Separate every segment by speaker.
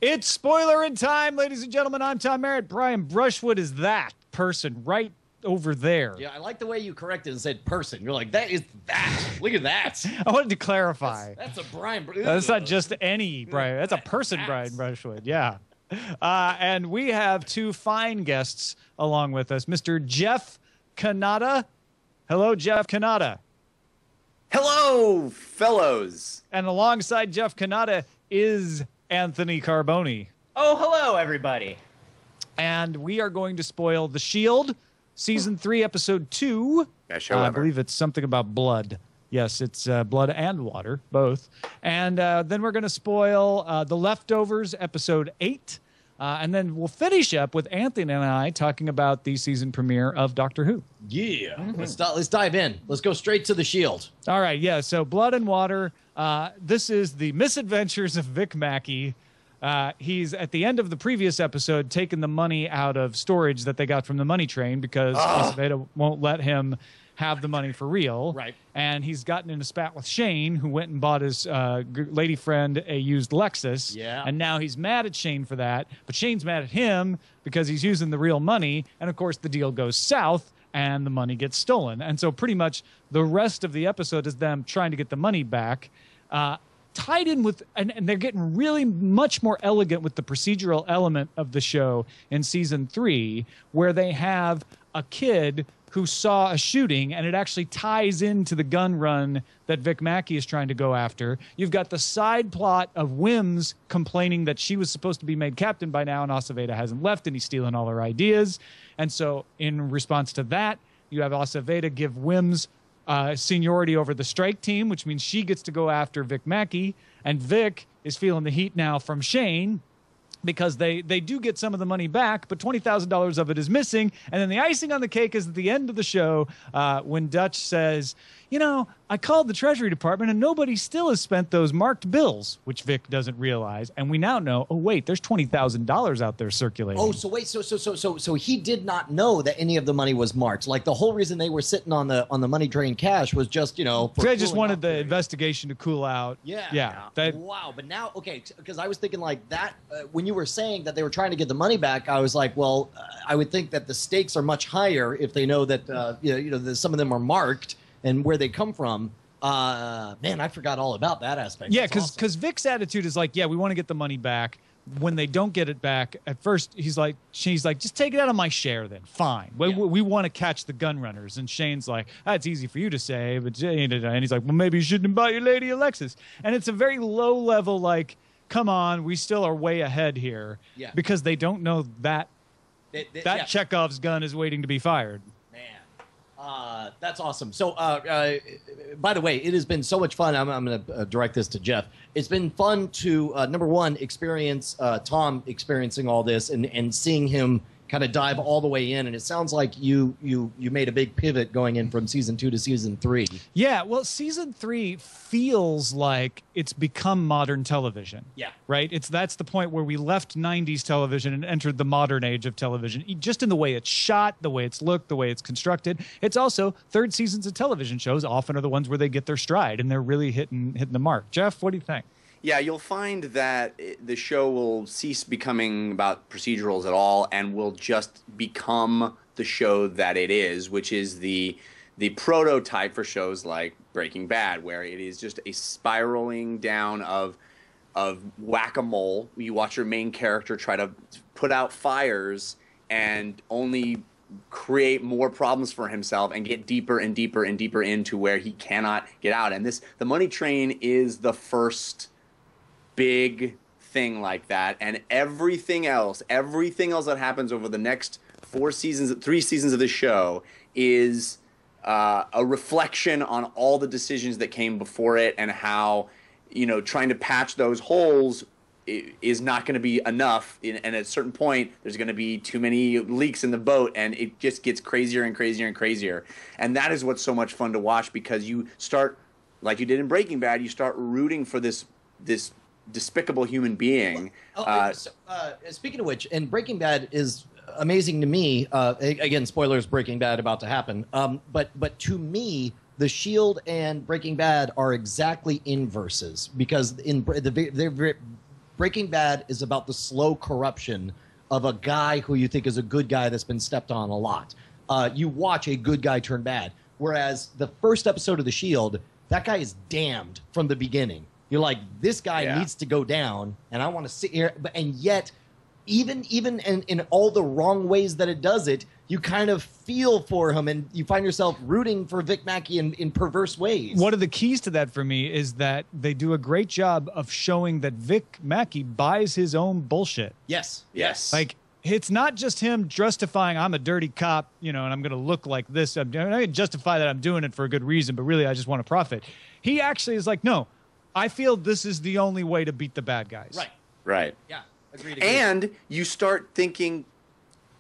Speaker 1: It's Spoilerin time, ladies and gentlemen. I'm Tom Merritt. Brian Brushwood is that person right over there.
Speaker 2: Yeah, I like the way you corrected and said person. You're like, that is that. Look at that.
Speaker 1: I wanted to clarify.
Speaker 2: That's a Brian.
Speaker 1: That's not just any Brian. That's a person, Brian Brushwood. Yeah. And we have two fine guests along with us. Mr. Jeff Kanata. Hello, Jeff Kanata.
Speaker 3: Hello, fellows.
Speaker 1: And alongside Jeff Kanata is Anthony Carboni.
Speaker 4: Oh, hello, everybody.
Speaker 1: And we are going to spoil The Shield, Season 3, Episode 2.
Speaker 3: Best show
Speaker 1: I
Speaker 3: ever.
Speaker 1: believe it's something about blood. Yes, it's blood and water, both. And then we're going to spoil The Leftovers, Episode 8. And then we'll finish up with Anthony and I talking about the season premiere of Doctor Who.
Speaker 2: Yeah. Let's dive in. Let's go straight to the Shield.
Speaker 1: All right, yeah, so Blood and Water. This is the misadventures of Vic Mackey. He's, at the end of the previous episode, taken the money out of storage that they got from the money train because Aceveda won't let him have the money for real.
Speaker 2: Right.
Speaker 1: And he's gotten in a spat with Shane, who went and bought his lady friend a used Lexus.
Speaker 2: Yeah.
Speaker 1: And now he's mad at Shane for that. But Shane's mad at him because he's using the real money. And, of course, the deal goes south and the money gets stolen. And so pretty much the rest of the episode is them trying to get the money back. Tied in with, and they're getting really much more elegant with the procedural element of the show in Season 3, where they have a kid who saw a shooting, and it actually ties into the gun run that Vic Mackey is trying to go after. You've got the side plot of Wims complaining that she was supposed to be made captain by now, and Aceveda hasn't left, and he's stealing all her ideas. And so in response to that, you have Aceveda give Wims seniority over the strike team, which means she gets to go after Vic Mackey, and Vic is feeling the heat now from Shane because they do get some of the money back, but $20,000 of it is missing. And then the icing on the cake is at the end of the show when Dutch says, you know, I called the Treasury Department and nobody still has spent those marked bills, which Vic doesn't realize. And we now know, oh, wait, there's $20,000 out there circulating.
Speaker 2: Oh, so wait, so he did not know that any of the money was marked. Like the whole reason they were sitting on the money train cash was just, you know,
Speaker 1: they just wanted the investigation to cool out.
Speaker 2: Yeah.
Speaker 1: That,
Speaker 2: wow. But now, okay, because I was thinking like that when you were saying that they were trying to get the money back, I was like, well, I would think that the stakes are much higher if they know that that some of them are marked and where they come from. Man, I forgot all about that aspect.
Speaker 1: Yeah, because Vic's attitude is like, yeah, we want to get the money back. When they don't get it back, at first she's like, just take it out of my share then. Fine. We want to catch the gun runners. And Shane's like, that's easy for you to say. But and he's like, well, maybe you shouldn't buy your lady a Lexus. And it's a very low level, like, come on, we still are way ahead here.
Speaker 2: Yeah.
Speaker 1: Because they don't know that Chekhov's gun is waiting to be fired.
Speaker 2: That's awesome. So, by the way, it has been so much fun. I'm going to direct this to Jeff. It's been fun to, number one, experience Tom experiencing all this and seeing him kind of dive all the way in. And it sounds like you made a big pivot going in from Season 2 to Season 3.
Speaker 1: Yeah, well, Season 3 feels like it's become modern television.
Speaker 2: Yeah.
Speaker 1: Right? That's the point where we left 90s television and entered the modern age of television, just in the way it's shot, the way it's looked, the way it's constructed. It's also third seasons of television shows often are the ones where they get their stride and they're really hitting the mark. Jeff, what do you think?
Speaker 3: Yeah, you'll find that the show will cease becoming about procedurals at all and will just become the show that it is, which is the prototype for shows like Breaking Bad, where it is just a spiraling down of whack-a-mole. You watch your main character try to put out fires and only create more problems for himself and get deeper and deeper and deeper into where he cannot get out. And the Money Train is the first big thing like that, and everything else that happens over the next 3 seasons of the show is a reflection on all the decisions that came before it and how, trying to patch those holes is not going to be enough. And at a certain point, there's going to be too many leaks in the boat, and it just gets crazier and crazier and crazier. And that is what's so much fun to watch, because you start, like you did in Breaking Bad, you start rooting for this despicable human being.
Speaker 2: Speaking of which, and Breaking Bad is amazing to me. Again, spoilers, Breaking Bad about to happen. But to me, The Shield and Breaking Bad are exactly inverses, because they're Breaking Bad is about the slow corruption of a guy who you think is a good guy that's been stepped on a lot. You watch a good guy turn bad. Whereas the first episode of The Shield, that guy is damned from the beginning. You're like, this guy needs to go down, and I want to sit here. And yet, even in all the wrong ways that it does it, you kind of feel for him, and you find yourself rooting for Vic Mackey in perverse ways.
Speaker 1: One of the keys to that for me is that they do a great job of showing that Vic Mackey buys his own bullshit.
Speaker 2: Yes.
Speaker 1: Like, it's not just him justifying, I'm a dirty cop, and I'm going to look like this. I can justify that I'm doing it for a good reason, but really I just want to profit. He actually is like, no, I feel this is the only way to beat the bad guys.
Speaker 3: Right.
Speaker 2: Yeah. Agreed.
Speaker 3: And you start thinking,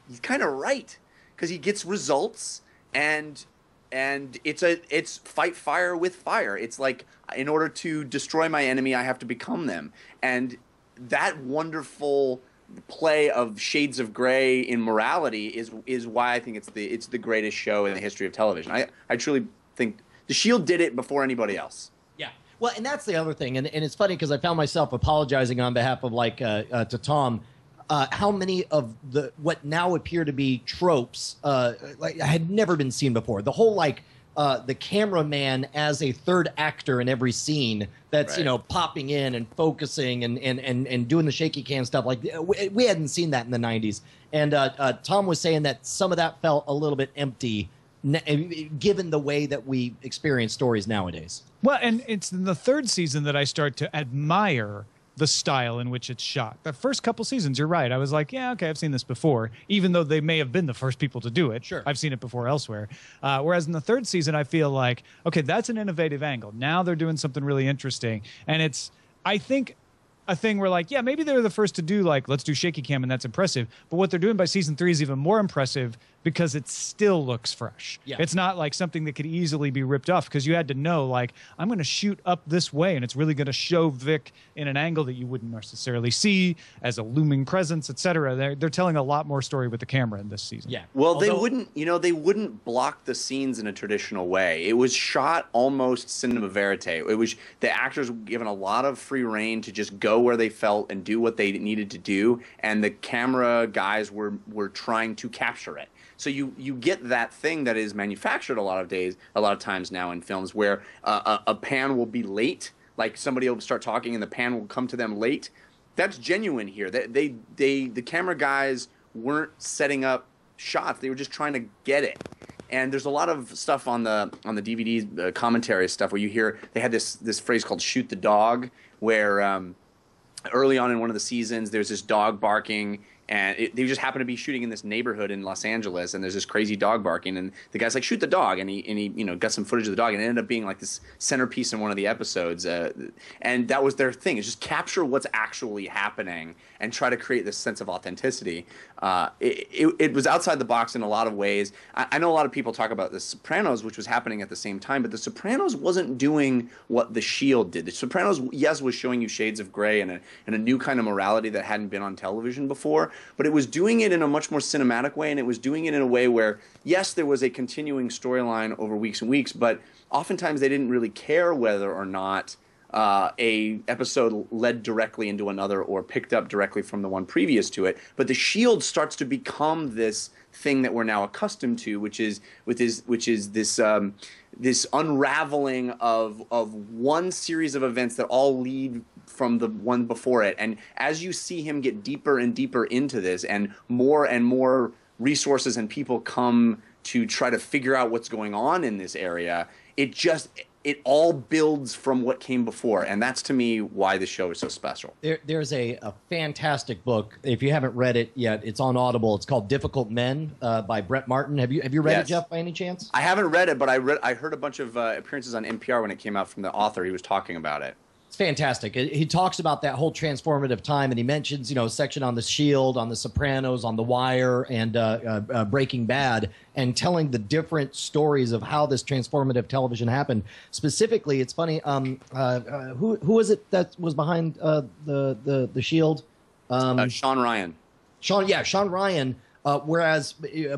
Speaker 3: he's kind of right, because he gets results, and it's fight fire with fire. It's like, in order to destroy my enemy, I have to become them. And that wonderful play of shades of gray in morality is why I think it's the greatest show in the history of television. I truly think The Shield did it before anybody else.
Speaker 2: Yeah. Well, and that's the other thing, and it's funny because I found myself apologizing on behalf of to Tom. How many of what now appear to be tropes had never been seen before. The whole the cameraman as a third actor in every scene that's popping in and focusing and doing the shaky cam stuff. Like we hadn't seen that in the 90s. And Tom was saying that some of that felt a little bit empty given the way that we experience stories nowadays.
Speaker 1: Well, and it's in the third season that I start to admire the style in which it's shot. The first couple seasons, you're right. I was like, yeah, okay, I've seen this before, even though they may have been the first people to do it.
Speaker 2: Sure.
Speaker 1: I've seen it before elsewhere. Whereas in the third season, I feel like, okay, that's an innovative angle. Now they're doing something really interesting. And it's, I think, a thing where like, yeah, maybe they were the first to do let's do shaky cam and that's impressive. But what they're doing by season 3 is even more impressive because it still looks fresh.
Speaker 2: Yeah.
Speaker 1: It's not like something that could easily be ripped off because you had to know I'm going to shoot up this way and it's really going to show Vic in an angle that you wouldn't necessarily see as a looming presence, etc. They're telling a lot more story with the camera in this season.
Speaker 2: Yeah.
Speaker 3: Well, they wouldn't block the scenes in a traditional way. It was shot almost cinema verite. It was the actors were given a lot of free rein to just go where they felt and do what they needed to do, and the camera guys were trying to capture it. So you get that thing that is manufactured a lot of times now in films where a pan will be late, like somebody will start talking and the pan will come to them late. That's genuine here. The camera guys weren't setting up shots; they were just trying to get it. And there's a lot of stuff on the DVD commentary stuff where you hear they had this phrase called "shoot the dog," where early on in one of the seasons there's this dog barking. And they just happen to be shooting in this neighborhood in Los Angeles, and there's this crazy dog barking, and the guy's like, "Shoot the dog," and he got some footage of the dog, and it ended up being like this centerpiece in one of the episodes, and that was their thing, is just capture what's actually happening and try to create this sense of authenticity. It was outside the box in a lot of ways. I know a lot of people talk about The Sopranos, which was happening at the same time, but The Sopranos wasn't doing what The Shield did. The Sopranos, yes, was showing you shades of gray and a new kind of morality that hadn't been on television before, but it was doing it in a much more cinematic way, and it was doing it in a way where, yes, there was a continuing storyline over weeks and weeks, but oftentimes they didn't really care whether or not a episode led directly into another or picked up directly from the one previous to it. But The Shield starts to become this thing that we're now accustomed to, which is this unraveling of one series of events that all lead from the one before it. And as you see him get deeper and deeper into this, and more resources and people come to try to figure out what's going on in this area, it all builds from what came before, and that's to me why the show is so special.
Speaker 2: There's a fantastic book. If you haven't read it yet, it's on Audible. It's called Difficult Men by Brett Martin. Have you read it, Jeff, by any chance?
Speaker 3: I haven't read it, but I heard a bunch of appearances on NPR when it came out from the author. He was talking about it.
Speaker 2: It's fantastic. He talks about that whole transformative time, and he mentions, a section on The Shield, on The Sopranos, on The Wire, and Breaking Bad, and telling the different stories of how this transformative television happened. Specifically, it's funny. Who was it that was behind the Shield?
Speaker 3: Sean Ryan.
Speaker 2: Sean Ryan. Whereas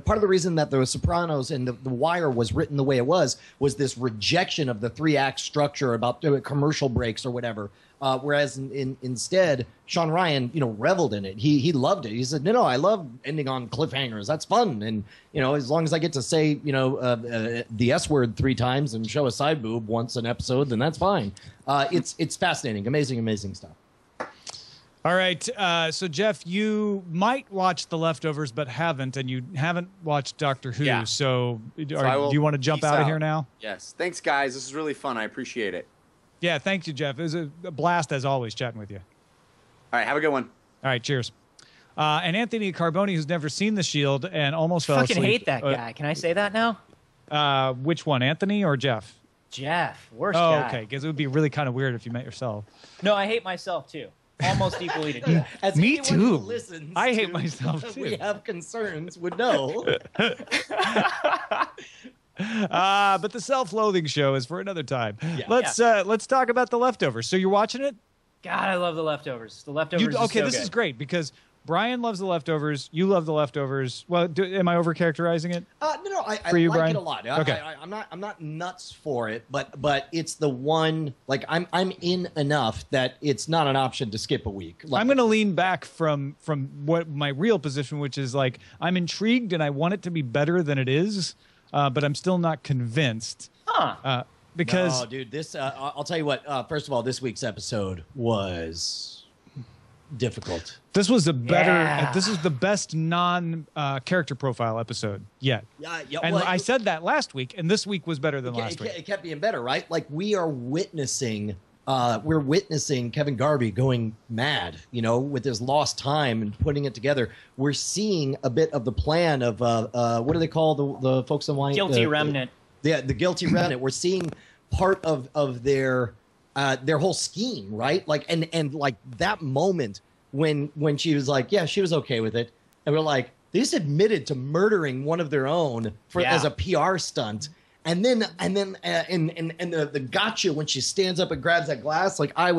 Speaker 2: part of the reason that The Sopranos and the Wire was written the way it was this rejection of the 3-act structure about commercial breaks or whatever. Whereas instead, Sean Ryan, reveled in it. He loved it. He said, no, I love ending on cliffhangers. That's fun. And, as long as I get to say, the S word 3 times and show a side boob once an episode, then that's fine. It's fascinating. Amazing stuff.
Speaker 1: All right. So, Jeff, you might watch The Leftovers, but haven't, and you haven't watched Doctor Who.
Speaker 3: Yeah.
Speaker 1: So do
Speaker 3: will
Speaker 1: you want to jump
Speaker 3: peace
Speaker 1: out of here now?
Speaker 3: Yes. Thanks, guys. This is really fun. I appreciate it.
Speaker 1: Yeah, thank you, Jeff. It was a blast, as always, chatting with you.
Speaker 3: All right. Have a good one.
Speaker 1: All right, cheers. And Anthony Carboni, who's never seen The Shield and almost fell asleep.
Speaker 4: Fucking hate that guy. Can I say that now?
Speaker 1: Which one, Anthony or Jeff?
Speaker 4: Jeff, worst guy.
Speaker 1: Oh, okay, because it would be really kind of weird if you met yourself.
Speaker 4: No, I hate myself too. Almost equally to Jeff.
Speaker 2: As
Speaker 1: Me
Speaker 2: anyone
Speaker 1: too.
Speaker 2: who listens
Speaker 1: I hate
Speaker 2: to
Speaker 1: myself, too.
Speaker 2: We have concerns would know.
Speaker 1: But the self-loathing show is for another time.
Speaker 2: Yeah.
Speaker 1: Let's talk about The Leftovers. So you're watching it?
Speaker 4: God, I love The Leftovers. The Leftovers is
Speaker 1: Okay,
Speaker 4: so
Speaker 1: this
Speaker 4: good.
Speaker 1: is great because Brian loves The Leftovers. You love The Leftovers. Well, am I overcharacterizing it?
Speaker 2: No, I
Speaker 1: For you,
Speaker 2: like
Speaker 1: Brian?
Speaker 2: it a lot.
Speaker 1: Okay.
Speaker 2: I'm not nuts for it, but it's the one, like, I'm in enough that it's not an option to skip a week. Like,
Speaker 1: I'm going to lean back from what my real position, which is like I'm intrigued and I want it to be better than it is, but I'm still not convinced. Because
Speaker 2: no, dude, this I'll tell you what. First of all, this week's episode was difficult.
Speaker 1: this was a better.
Speaker 4: Yeah.
Speaker 1: This is the best non-character profile episode yet.
Speaker 2: Yeah,
Speaker 1: And
Speaker 2: well,
Speaker 1: I said that last week, and this week was better than last week.
Speaker 2: It kept being better, right? Like we're witnessing Kevin Garvey going mad, with his lost time and putting it together. We're seeing a bit of the plan of what do they call the folks in Wine?
Speaker 4: Guilty Remnant.
Speaker 2: The guilty remnant. We're seeing part of their whole scheme, right? Like and like that moment when she was like, yeah, she was okay with it, and we're like, they just admitted to murdering one of their own as a PR stunt. And then the gotcha when she stands up and grabs that glass, like I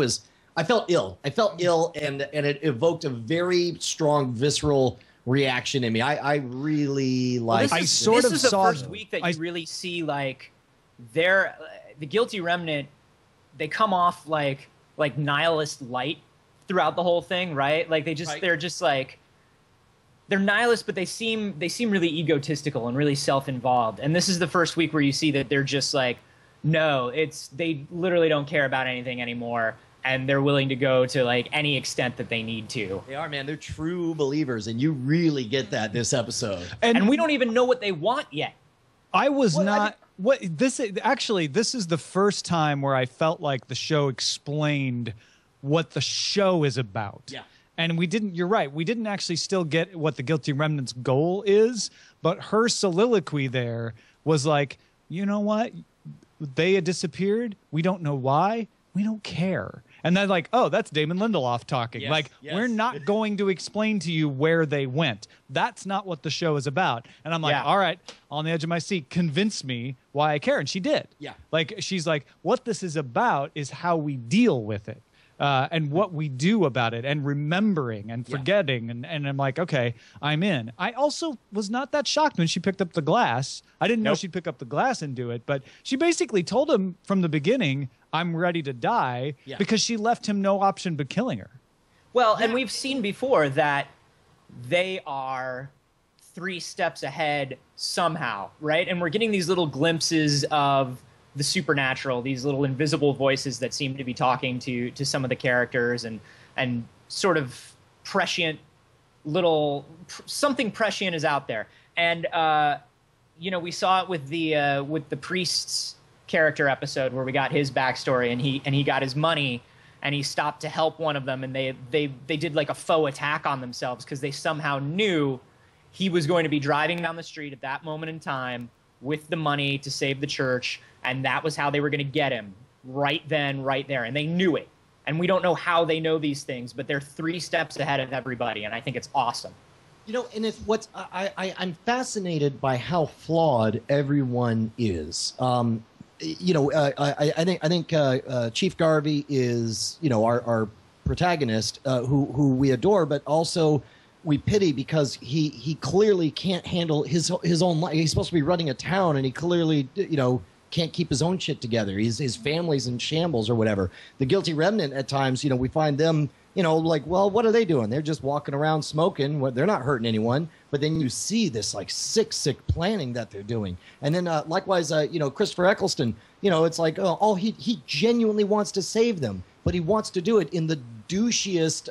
Speaker 2: felt ill. I felt ill, and it evoked a very strong visceral reaction in me. I really like.
Speaker 4: This is the first week that you really see like the Guilty Remnant. They come off like nihilist light throughout the whole thing, right? Like they're just like. They're nihilists, but they seem really egotistical and really self-involved. And this is the first week where you see that they're just like, no, they literally don't care about anything anymore, and they're willing to go to like any extent that they need to.
Speaker 2: They are, man. They're true believers, and you really get that this episode.
Speaker 4: And we don't even know what they want yet.
Speaker 1: I was not. This is the first time where I felt like the show explained what the show is about.
Speaker 2: Yeah.
Speaker 1: And we didn't, you're right, we didn't actually still get what the Guilty Remnant's goal is, but her soliloquy there was like, you know what? They had disappeared. We don't know why. We don't care. And then like, oh, that's Damon Lindelof talking.
Speaker 2: Yes,
Speaker 1: We're not going to explain to you where they went. That's not what the show is about. And I'm like, all right, on the edge of my seat, convince me why I care. And she did.
Speaker 2: Yeah.
Speaker 1: Like, she's like, what this is about is how we deal with it. And what we do about it, and remembering and forgetting. And I'm like, okay, I'm in. I also was not that shocked when she picked up the glass. I didn't know she'd pick up the glass and do it, but she basically told him from the beginning, I'm ready to die, because she left him no option but killing her.
Speaker 4: Well, and we've seen before that they are 3 steps ahead somehow, right? And we're getting these little glimpses of the supernatural, these little invisible voices that seem to be talking to some of the characters, and sort of prescient something prescient is out there. And we saw it with the priest's character episode where we got his backstory, and he got his money and he stopped to help one of them, and they did like a faux attack on themselves because they somehow knew he was going to be driving down the street at that moment in time with the money to save the church, and that was how they were going to get him right then, right there. And they knew it. And we don't know how they know these things, but they're 3 steps ahead of everybody, and I think it's awesome.
Speaker 2: And it's I'm fascinated by how flawed everyone is. I think Chief Garvey is our protagonist, who we adore, but also
Speaker 5: we pity because he clearly can't handle his own life. He's supposed to be running a town, and he clearly can't keep his own shit together. His family's in shambles or whatever. The guilty remnant at times, we find them, like, well, what are they doing? They're just walking around smoking. They're not hurting anyone. But then you see this like sick planning that they're doing. And then likewise, Christopher Eccleston, it's like, he genuinely wants to save them, but he wants to do it in the douchiest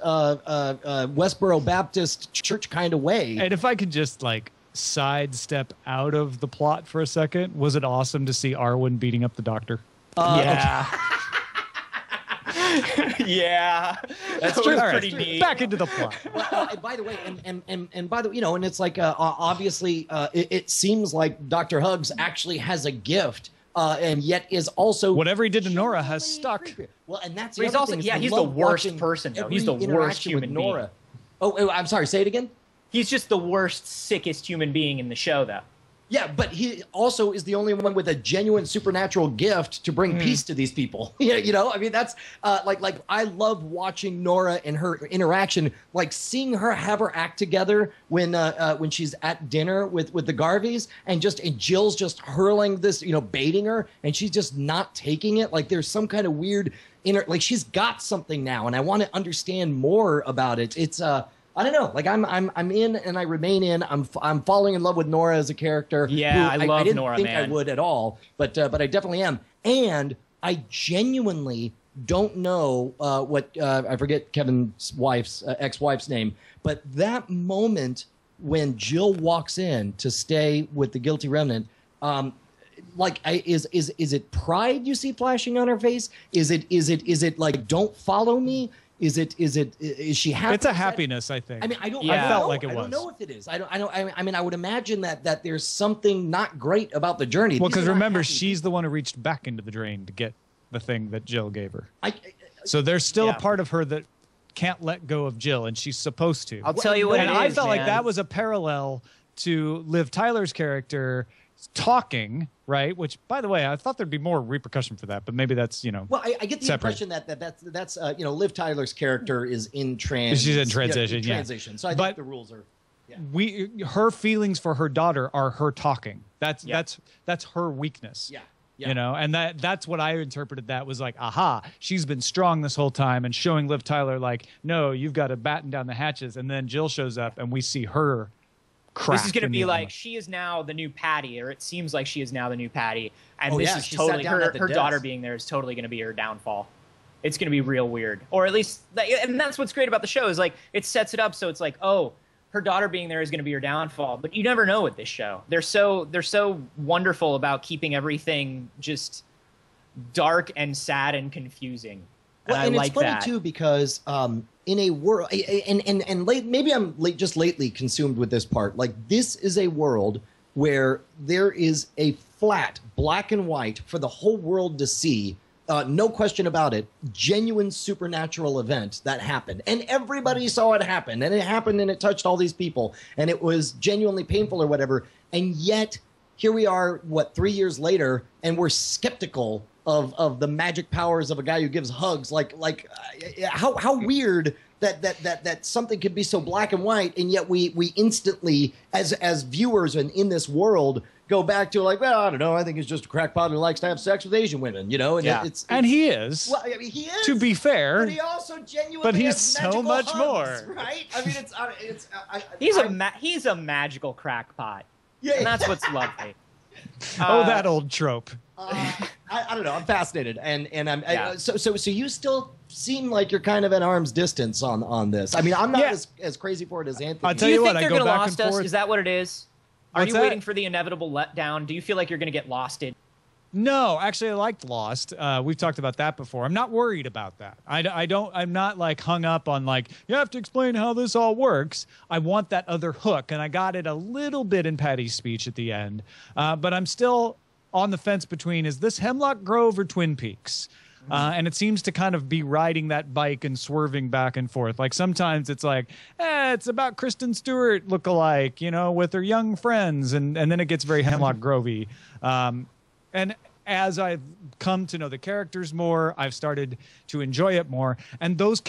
Speaker 5: Westboro Baptist church kind of way.
Speaker 1: And if I could just like sidestep out of the plot for a second, was it awesome to see Arwen beating up the doctor?
Speaker 4: Yeah. Yeah,
Speaker 1: That's true.
Speaker 4: Pretty neat.
Speaker 1: Back into the plot.
Speaker 5: Well, and by the way, and by the way, and it's like obviously it seems like Dr. Hugs actually has a gift, and yet is also
Speaker 1: whatever he did to Nora has stuck.
Speaker 5: Creepy. Well, and that's
Speaker 4: But he's also he's the worst person though. He's the worst human being.
Speaker 5: Oh, I'm sorry. Say it again.
Speaker 4: He's just the worst, sickest human being in the show, though.
Speaker 5: Yeah, but he also is the only one with a genuine supernatural gift to bring peace to these people. I mean, that's like I love watching Nora and her interaction, like seeing her have her act together when she's at dinner with the Garveys, and Jill's just hurling this, baiting her, and she's just not taking it. Like there's some kind of weird like she's got something now, and I want to understand more about it. It's I don't know. Like I'm in and I remain in. I'm falling in love with Nora as a character.
Speaker 4: Yeah, I love
Speaker 5: didn't
Speaker 4: Nora,
Speaker 5: think
Speaker 4: man.
Speaker 5: I would at all, but I definitely am. And I genuinely don't know what I forget Kevin's ex-wife's name, but that moment when Jill walks in to stay with the guilty remnant, is it pride you see flashing on her face? Is it like don't follow me? Is she happy?
Speaker 1: It's a happiness, I think.
Speaker 5: I mean, I
Speaker 1: felt like it was.
Speaker 5: I don't know if it is. I mean, I would imagine that there's something not great about the journey.
Speaker 1: Well, because remember, she's the one who reached back into the drain to get the thing that Jill gave her. So there's still a part of her that can't let go of Jill, and she's supposed to.
Speaker 4: I'll tell you what
Speaker 1: and
Speaker 4: it
Speaker 1: I
Speaker 4: is,
Speaker 1: felt like
Speaker 4: man.
Speaker 1: that was a parallel to Liv Tyler's character talking, right? Which, by the way, I thought there'd be more repercussion for that, but maybe that's,
Speaker 5: Well, I get the
Speaker 1: separate.
Speaker 5: impression that's Liv Tyler's character is in transition.
Speaker 1: She's in transition, yeah.
Speaker 5: Transition. So I
Speaker 1: But-
Speaker 5: think the rules are. Yeah.
Speaker 1: her feelings for her daughter are her talking. That's her weakness.
Speaker 5: Yeah. Yeah.
Speaker 1: And that's what I interpreted. That was like, aha, she's been strong this whole time, and showing Liv Tyler like, no, you've got to batten down the hatches. And then Jill shows up, and we see her crack.
Speaker 4: This is going to
Speaker 1: in
Speaker 4: be
Speaker 1: the
Speaker 4: like
Speaker 1: armor.
Speaker 4: she is now the new Patty, or it seems like she is now the new Patty, and
Speaker 5: Oh,
Speaker 4: this
Speaker 5: yeah,
Speaker 4: is
Speaker 5: she sat
Speaker 4: totally
Speaker 5: down at the
Speaker 4: her daughter
Speaker 5: desk.
Speaker 4: being there is totally going to be her downfall. It's going to be real weird, or at least, and that's what's great about the show is like it sets it up so it's like, oh, her daughter being there is going to be her downfall, but you never know with this show. They're so wonderful about keeping everything just dark and sad and confusing.
Speaker 5: Well,
Speaker 4: I
Speaker 5: and
Speaker 4: like
Speaker 5: it's funny
Speaker 4: that.
Speaker 5: too because in a world, and maybe I'm just lately consumed with this part. Like this is a world where there is a flat black and white for the whole world to see. No question about it. Genuine supernatural event that happened, and everybody saw it happen, and it happened, and it touched all these people, and it was genuinely painful or whatever. And yet, here we are, 3 years later, and we're skeptical of the magic powers of a guy who gives hugs. How weird that something could be so black and white, and yet we instantly, as viewers and in this world, go back to like, well, I don't know, I think he's just a crackpot who likes to have sex with Asian women, And
Speaker 4: Yeah.
Speaker 5: and
Speaker 1: he is.
Speaker 5: Well, I mean, he is.
Speaker 1: To be fair,
Speaker 5: but he also genuinely.
Speaker 1: but he's
Speaker 5: has
Speaker 1: so
Speaker 5: magical
Speaker 1: much
Speaker 5: hugs,
Speaker 1: more.
Speaker 5: right? I mean,
Speaker 4: He's a magical crackpot,
Speaker 5: Yeah.
Speaker 4: and that's what's lovely.
Speaker 1: that old trope.
Speaker 5: I don't know. I'm fascinated, and I'm
Speaker 4: Yeah.
Speaker 5: so you still seem like you're kind of at arm's distance on this. I mean, I'm not
Speaker 1: Yeah.
Speaker 5: as crazy for it as Anthony.
Speaker 1: I'll
Speaker 4: Do
Speaker 1: tell
Speaker 4: you
Speaker 1: you
Speaker 4: think
Speaker 1: what, I
Speaker 4: they're
Speaker 1: go
Speaker 4: going to
Speaker 1: back
Speaker 4: lost
Speaker 1: and
Speaker 4: us?
Speaker 1: forth.
Speaker 4: Is that what it is? Are
Speaker 1: What's
Speaker 4: you
Speaker 1: that?
Speaker 4: waiting for the inevitable letdown? Do you feel like you're going to get losted?
Speaker 1: No, actually, I liked Lost. We've talked about that before. I'm not worried about that. I'm not like hung up on like, you have to explain how this all works. I want that other hook, and I got it a little bit in Patty's speech at the end. But I'm still on the fence between, is this Hemlock Grove or Twin Peaks? And it seems to kind of be riding that bike and swerving back and forth. Like sometimes it's like, it's about Kristen Stewart lookalike, with her young friends. And then it gets very Hemlock Grovey. And as I've come to know the characters more, I've started to enjoy it more. And those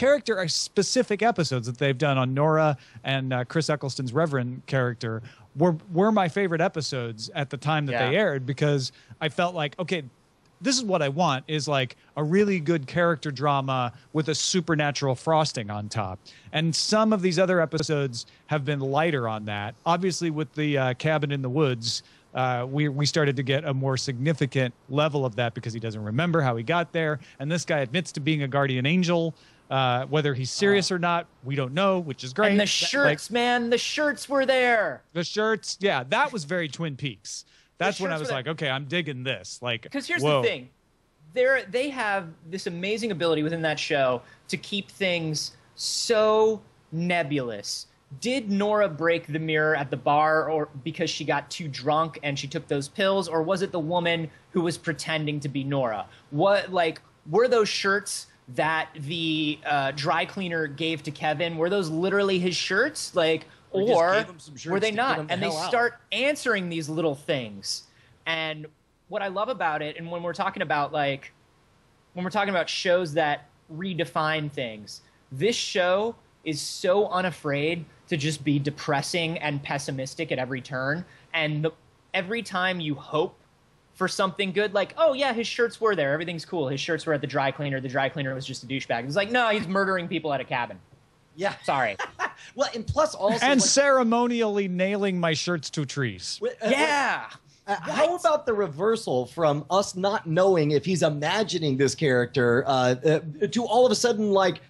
Speaker 1: specific episodes that they've done on Nora and Chris Eccleston's Reverend character were my favorite episodes at the time that they aired, because I felt like, okay, this is what I want, is like a really good character drama with a supernatural frosting on top. And some of these other episodes have been lighter on that. Obviously, with the Cabin in the Woods, we started to get a more significant level of that, because he doesn't remember how he got there. And this guy admits to being a guardian angel. Whether he's serious or not, we don't know, which is great.
Speaker 4: And the shirts, man, the shirts were there.
Speaker 1: The shirts, yeah, that was very Twin Peaks. That's when I was like, okay, I'm digging this. Like,
Speaker 4: because here's the thing, they have this amazing ability within that show to keep things so nebulous. Did Nora break the mirror at the bar, or because she got too drunk and she took those pills, or was it the woman who was pretending to be Nora? Were those shirts that the dry cleaner gave to Kevin, were those literally his shirts? Or were they not? And they start answering these little things. And what I love about it, and when we're talking about shows that redefine things, this show is so unafraid to just be depressing and pessimistic at every turn. And every time you hope for something good, like, oh yeah, his shirts were there, everything's cool, his shirts were at the dry cleaner was just a douchebag. It's like, no, he's murdering people at a cabin.
Speaker 5: Yeah.
Speaker 4: Sorry.
Speaker 5: Well, and plus also...
Speaker 1: And ceremonially nailing my shirts to trees.
Speaker 4: Yeah.
Speaker 5: How about the reversal from us not knowing if he's imagining this character to all of a sudden, like,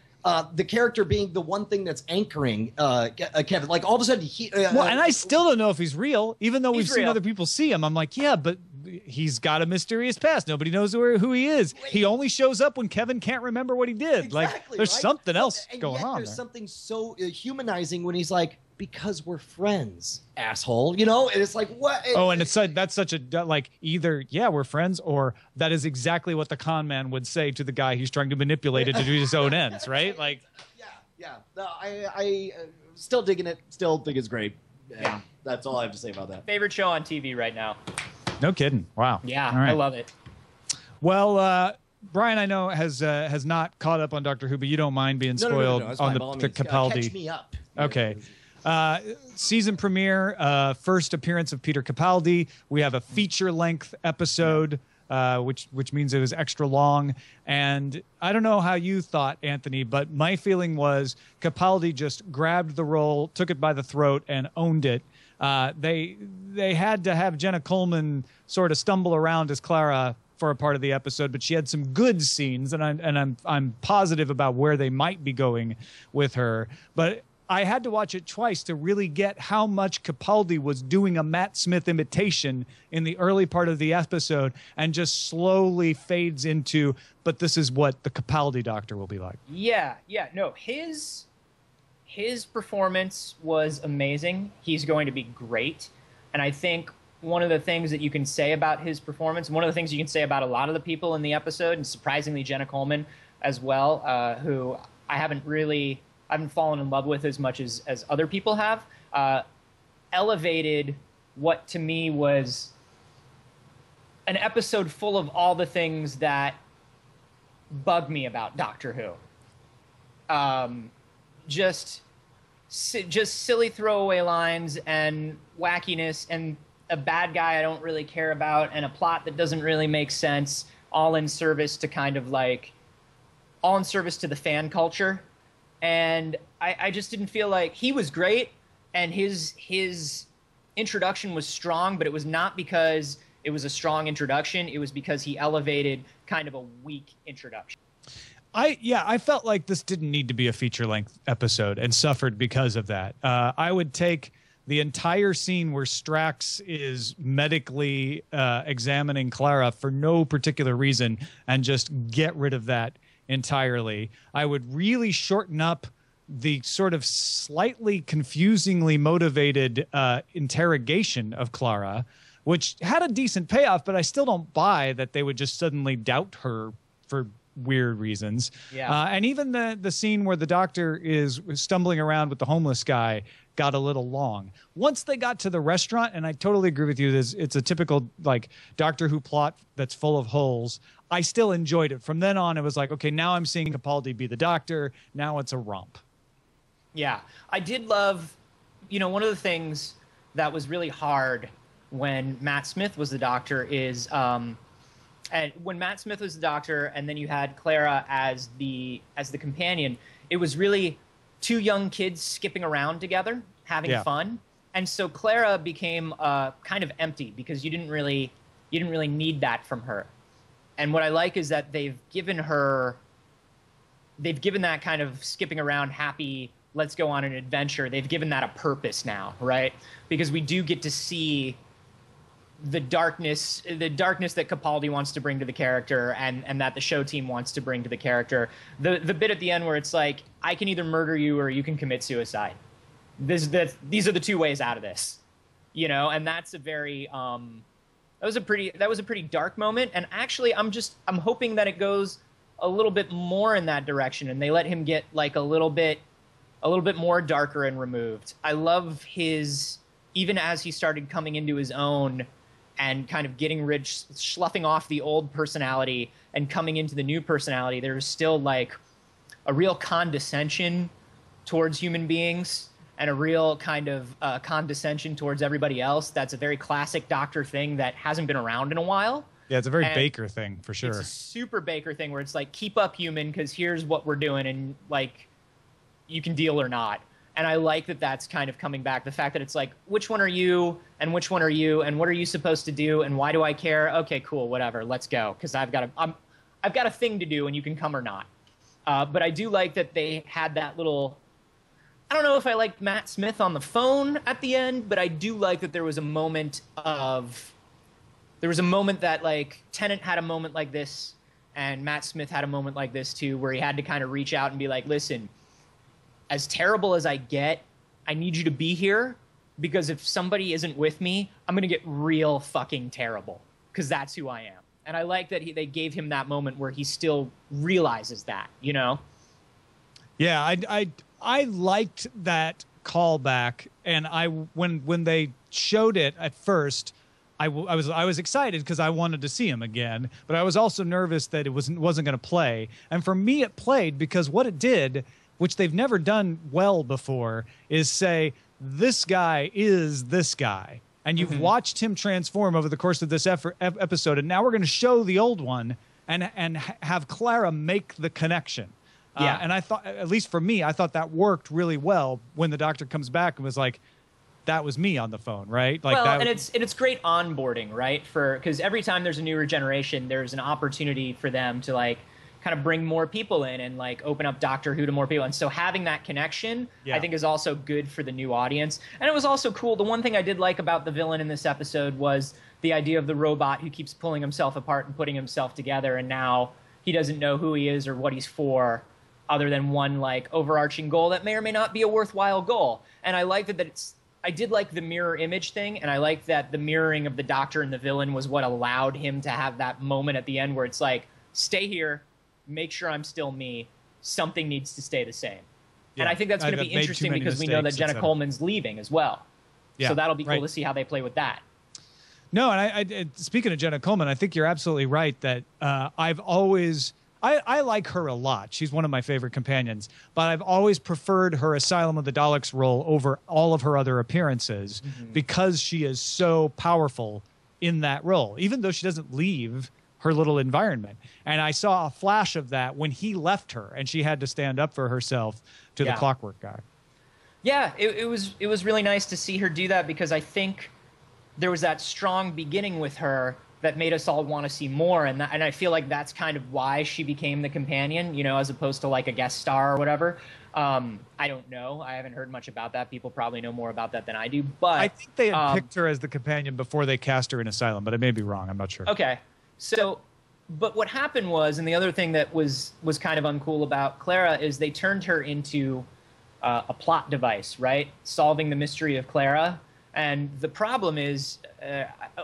Speaker 5: the character being the one thing that's anchoring Kevin. Like, all of a sudden he...
Speaker 1: and I still don't know if he's real, even though we've seen
Speaker 4: real.
Speaker 1: other people see him. I'm like, yeah, but he's got a mysterious past. Nobody knows who he is. He only shows up when Kevin can't remember what he did.
Speaker 5: Exactly,
Speaker 1: there's
Speaker 5: right?
Speaker 1: something else
Speaker 5: And
Speaker 1: going
Speaker 5: yet
Speaker 1: on
Speaker 5: there's
Speaker 1: there.
Speaker 5: something so humanizing when he's like, because we're friends, asshole. You know? And it's like, what?
Speaker 1: And that's such a, like, either, yeah, we're friends, or that is exactly what the con man would say to the guy he's trying to manipulate it to do his own ends, right? Like,
Speaker 5: yeah. No, I still digging it. Still think it's great. Yeah. That's all I have to say about that.
Speaker 4: Favorite show on TV right now.
Speaker 1: no kidding. Wow.
Speaker 4: Yeah,
Speaker 1: All right.
Speaker 4: I love it.
Speaker 1: Well, Brian, I know has not caught up on Doctor Who, but you don't mind being spoiled
Speaker 5: That's
Speaker 1: on
Speaker 5: fine.
Speaker 1: the Capaldi.
Speaker 5: Catch me up.
Speaker 1: Okay. Season premiere, first appearance of Peter Capaldi. We have a feature-length episode, which means it was extra long. And I don't know how you thought, Anthony, but my feeling was Capaldi just grabbed the role, took it by the throat, and owned it. They had to have Jenna Coleman sort of stumble around as Clara for a part of the episode, but she had some good scenes, and I'm positive about where they might be going with her. But I had to watch it twice to really get how much Capaldi was doing a Matt Smith imitation in the early part of the episode, and just slowly fades into, but this is what the Capaldi Doctor will be like.
Speaker 4: Yeah. No, his performance was amazing. He's going to be great. And I think one of the things that you can say about his performance, one of the things you can say about a lot of the people in the episode, and surprisingly Jenna Coleman as well, who I haven't fallen in love with as much as other people have, elevated what to me was an episode full of all the things that bug me about Doctor Who. Just silly throwaway lines and wackiness and a bad guy I don't really care about and a plot that doesn't really make sense, all in service to the fan culture. And I just didn't feel like he was great, and his introduction was strong, but it was not because it was a strong introduction. It was because he elevated kind of a weak introduction.
Speaker 1: I felt like this didn't need to be a feature-length episode and suffered because of that. I would take the entire scene where Strax is medically examining Clara for no particular reason and just get rid of that entirely. I would really shorten up the sort of slightly confusingly motivated interrogation of Clara, which had a decent payoff, but I still don't buy that they would just suddenly doubt her for weird reasons.
Speaker 4: Yeah.
Speaker 1: And even the scene where the doctor is stumbling around with the homeless guy got a little long. Once they got to the restaurant, and I totally agree with you, it's a typical like Doctor Who plot that's full of holes. I still enjoyed it. From then on, it was like, okay, now I'm seeing Capaldi be the Doctor. Now it's a romp.
Speaker 4: Yeah, I did love, one of the things that was really hard when Matt Smith was the Doctor is, and when Matt Smith was the Doctor, and then you had Clara as the companion, it was really two young kids skipping around together, having fun, and so Clara became kind of empty because you didn't really need that from her. And what I like is that they've given that kind of skipping around happy, let's go on an adventure. They've given that a purpose now, right? Because we do get to see the darkness that Capaldi wants to bring to the character and that the show team wants to bring to the character. The bit at the end where it's like, I can either murder you or you can commit suicide. These are the two ways out of this, and that's a very, that was a pretty dark moment. And actually I'm hoping that it goes a little bit more in that direction and they let him get like a little bit more darker and removed. I love even as he started coming into his own and kind of getting rid, sloughing off the old personality and coming into the new personality, there's still like a real condescension towards human beings and a real kind of condescension towards everybody else. That's a very classic Doctor thing that hasn't been around in a while.
Speaker 1: Yeah, it's a very Baker thing for sure.
Speaker 4: It's a super Baker thing where it's like, keep up, human, because here's what we're doing, and like, you can deal or not. And I like that that's kind of coming back. The fact that it's like, which one are you and which one are you and what are you supposed to do and why do I care? Okay, cool, whatever, let's go, because I've got a thing to do and you can come or not. But I do like that they had that little. I don't know if I liked Matt Smith on the phone at the end, but I do like that there was a moment that like Tennant had a moment like this and Matt Smith had a moment like this too, where he had to kind of reach out and be like, listen, as terrible as I get, I need you to be here because if somebody isn't with me, I'm going to get real fucking terrible because that's who I am. And I like that they gave him that moment where he still realizes that, Yeah,
Speaker 1: I liked that callback, and when they showed it at first, I was excited because I wanted to see him again, but I was also nervous that it wasn't going to play. And for me, it played because what it did, which they've never done well before, is say, this guy is this guy. And you've watched him transform over the course of this episode, and now we're going to show the old one and have Clara make the connection.
Speaker 4: Yeah.
Speaker 1: And I thought, at least for me, I thought that worked really well when the Doctor comes back and was like, that was me on the phone, right? Like,
Speaker 4: well, and it's great onboarding, right? Because every time there's a new regeneration, there's an opportunity for them to like kind of bring more people in and like open up Doctor Who to more people. And so having that connection, I think, is also good for the new audience. And it was also cool. The one thing I did like about the villain in this episode was the idea of the robot who keeps pulling himself apart and putting himself together, and now he doesn't know who he is or what he's for, other than one like overarching goal that may or may not be a worthwhile goal. And I like that I did like the mirror image thing, and I like that the mirroring of the Doctor and the villain was what allowed him to have that moment at the end where it's like, stay here, make sure I'm still me, something needs to stay the same. Yeah. And I think that's going to be interesting because we know that Jenna Coleman's leaving as well. Yeah, so that'll be cool to see how they play with that.
Speaker 1: No, and I speaking of Jenna Coleman, I think you're absolutely right that I've always... I like her a lot. She's one of my favorite companions, but I've always preferred her Asylum of the Daleks role over all of her other appearances because she is so powerful in that role, even though she doesn't leave her little environment. And I saw a flash of that when he left her and she had to stand up for herself to the Clockwork guy.
Speaker 4: Yeah, it was really nice to see her do that because I think there was that strong beginning with her that made us all want to see more, and I feel like that's kind of why she became the companion, as opposed to like a guest star or whatever. I don't know. I haven't heard much about that. People probably know more about that than I do. But
Speaker 1: I think they had picked her as the companion before they cast her in Asylum, but I may be wrong. I'm not sure.
Speaker 4: Okay, so but what happened was, and the other thing that was kind of uncool about Clara is they turned her into a plot device, right? Solving the mystery of Clara. And the problem is,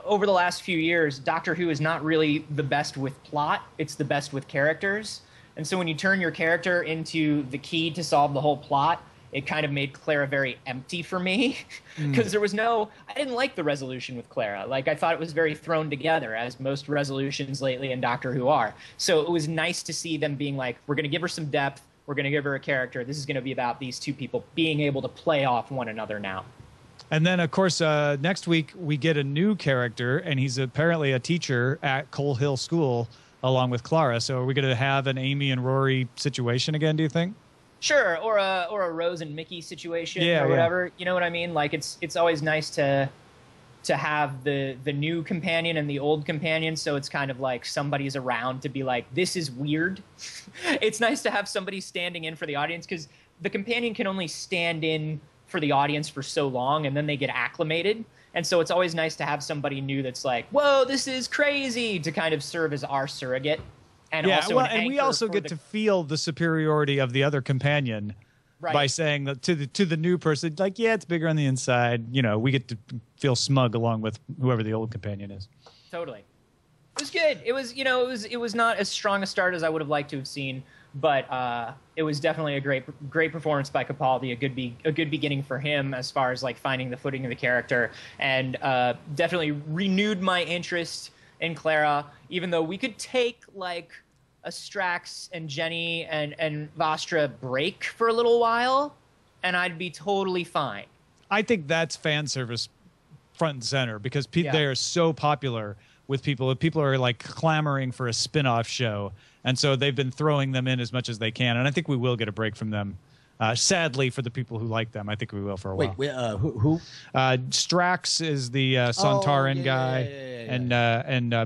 Speaker 4: over the last few years, Doctor Who is not really the best with plot. It's the best with characters. And so when you turn your character into the key to solve the whole plot, it kind of made Clara very empty for me because there was I didn't like the resolution with Clara. Like, I thought it was very thrown together, as most resolutions lately in Doctor Who are. So it was nice to see them being like, we're going to give her some depth. We're going to give her a character. This is going to be about these two people being able to play off one another now.
Speaker 1: And then, of course, next week we get a new character, and he's apparently a teacher at Coal Hill School along with Clara. So are we going to have an Amy and Rory situation again, do you think?
Speaker 4: Sure, or a Rose and Mickey situation or whatever. You know what I mean? Like, it's always nice to have the new companion and the old companion, so it's kind of like somebody's around to be like, this is weird. It's nice to have somebody standing in for the audience, because the companion can only stand in for the audience for so long, and then they get acclimated. And so it's always nice to have somebody new that's like, whoa, this is crazy, to kind of serve as our surrogate. And also
Speaker 1: and we also get to feel the superiority of the other companion by saying that to the new person, like, yeah, it's bigger on the inside. You know, we get to feel smug along with whoever the old companion is.
Speaker 4: Totally. It was good. It was, it was not as strong a start as I would have liked to have seen, but it was definitely a great performance by Capaldi, a good beginning for him as far as like finding the footing of the character, and definitely renewed my interest in Clara, even though we could take like a Strax and Jenny and Vastra break for a little while, and I'd be totally fine.
Speaker 1: I think that's fan service front and center, because they are so popular with people. People are like clamoring for a spin-off show, and so they've been throwing them in as much as they can, and I think we will get a break from them. Sadly, for the people who like them, I think we will for a while.
Speaker 5: Wait, who?
Speaker 1: Strax is the Sontaran guy, and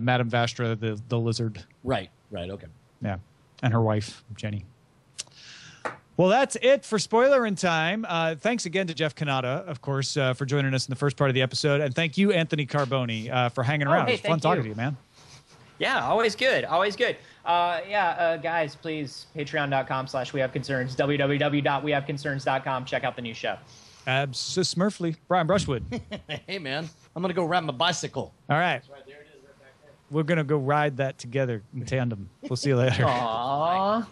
Speaker 1: Madame Vastra, the lizard.
Speaker 5: Right, okay.
Speaker 1: Yeah, and her wife, Jenny. Well, that's it for Spoilerin' Time. Thanks again to Jeff Kanata, of course, for joining us in the first part of the episode. And thank you, Anthony Carboni, for hanging around.
Speaker 4: Hey,
Speaker 1: it was fun talking to you, man.
Speaker 4: Yeah, always good. Always good. Guys, please, patreon.com/wehaveconcerns, www.wehaveconcerns.com. Check out the new show.
Speaker 1: Smurfly. Brian Brushwood.
Speaker 5: Hey, man, I'm going to go ride my bicycle.
Speaker 1: All right. That's right, there it is, right back there. We're going to go ride that together in tandem. We'll see you later.
Speaker 4: Aww.